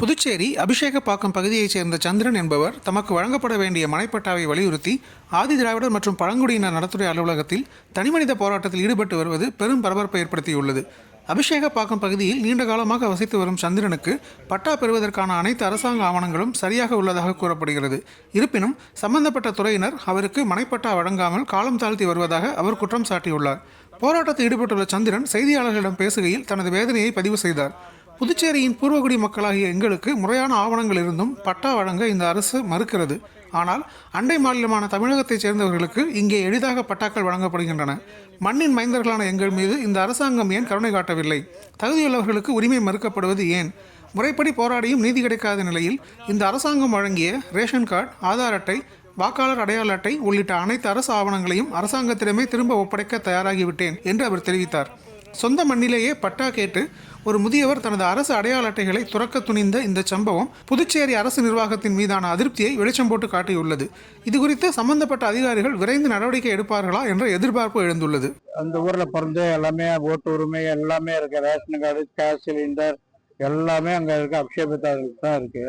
புதுச்சேரி அபிஷேகப்பாக்கம் பகுதியைச் சேர்ந்த சந்திரன் என்பவர் தமக்கு வழங்கப்பட வேண்டிய மனைப்பட்டாவை வலியுறுத்தி ஆதி திராவிடர் மற்றும் பழங்குடியினர் நலத்துறை அலுவலகத்தில் தனிமனித போராட்டத்தில் ஈடுபட்டு வருவது பெரும் பரபரப்பை ஏற்படுத்தியுள்ளது. அபிஷேகப்பாக்கம் பகுதியில் நீண்ட காலமாக வசித்து வரும் சந்திரனுக்கு பட்டா பெறுவதற்கான அனைத்து அரசாங்க ஆவணங்களும் சரியாக உள்ளதாக கூறப்படுகிறது. இருப்பினும் சம்பந்தப்பட்ட துறையினர் அவருக்கு மனைப்பட்டா வழங்காமல் காலம் தாழ்த்தி வருவதாக அவர் குற்றம் சாட்டியுள்ளார். போராட்டத்தில் ஈடுபட்டுள்ள சந்திரன் செய்தியாளர்களிடம் பேசுகையில் தனது வேதனையை பதிவு செய்தார். புதுச்சேரியின் பூர்வகுடி மக்களாகிய எங்களுக்கு முறையான ஆவணங்கள் இருந்தும் பட்டா வழங்க இந்த அரசு மறுக்கிறது. ஆனால் அண்டை மாநிலமான தமிழகத்தைச் சேர்ந்தவர்களுக்கு இங்கே எளிதாக பட்டாக்கள் வழங்கப்படுகின்றன. மண்ணின் மைந்தர்களான எங்கள் மீது இந்த அரசாங்கம் ஏன் கருணை காட்டவில்லை? தகுதியுள்ளவர்களுக்கு உரிமை மறுக்கப்படுவது ஏன்? முறைப்படி போராடியும் நீதி கிடைக்காத நிலையில் இந்த அரசாங்கம் வழங்கிய ரேஷன் கார்டு, ஆதார் அட்டை, வாக்காளர் அடையாள அட்டை உள்ளிட்ட அனைத்து அரசு ஆவணங்களையும் அரசாங்கத்திடமே திரும்ப ஒப்படைக்க தயாராகிவிட்டேன் என்று அவர் தெரிவித்தார். சொந்த மண்ணிலேயே பட்டா கேட்டு ஒரு முதியவர் தனது அரசு அடையாள அட்டைகளை துறக்க துணிந்த இந்த சம்பவம் புதுச்சேரி அரசு நிர்வாகத்தின் மீதான அதிருப்தியை வெளிச்சம் போட்டு காட்டியுள்ளது. இதுகுறித்து சம்பந்தப்பட்ட அதிகாரிகள் விரைந்து நடவடிக்கை எடுப்பார்களா என்ற எதிர்பார்ப்பு எழுந்துள்ளது. அந்த ஊர்ல பிறந்து எல்லாமே ஓட்டு உரிமை எல்லாமே இருக்கு. ரேஷன் கார்டு, கேஸ் சிலிண்டர் எல்லாமே அங்க இருக்கு. அபிஷேகத்தாருக்கு தான் இருக்கு.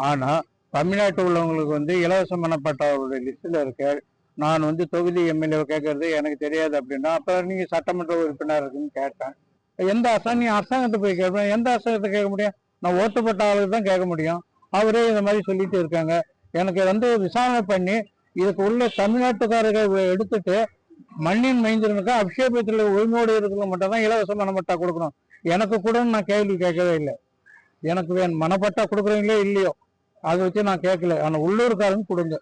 ஆனா தமிழ்நாட்டு உள்ளவங்களுக்கு இலவச மனப்பட்டாவுடைய லிஸ்ட்ல இருக்கு. நான் தொகுதி எம்எல்ஏ கேட்கறது எனக்கு தெரியாது அப்படின்னா, அப்ப நீங்க சட்டமன்ற உறுப்பினர் இருக்குன்னு கேட்டேன். எந்த நீ அரசாங்கத்தை போய் கேட்பேன்? எந்த அரசாங்கத்தை கேட்க முடியும்? நான் ஓட்டுப்பட்ட ஆளுக்கு தான் கேட்க முடியும். அவரே இந்த மாதிரி சொல்லிட்டு இருக்காங்க. எனக்கு விசாரணை பண்ணி இதுக்கு உள்ள தமிழ்நாட்டுக்காரர்கள் எடுத்துட்டு மண்ணின் மைந்தனுக்கு அபிஷேகத்தில் உரிமையோடு இருக்கிறவங்க மட்டும் தான் இலவச மனப்பட்டா கொடுக்கணும். எனக்கு கூட நான் கேள்வி கேட்கவே இல்லை. எனக்கு மனப்பட்டா கொடுக்குறீங்களோ இல்லையோ அதை வச்சு நான் கேட்கல. ஆனால் உள்ளூர்காரங்க கொடுங்க.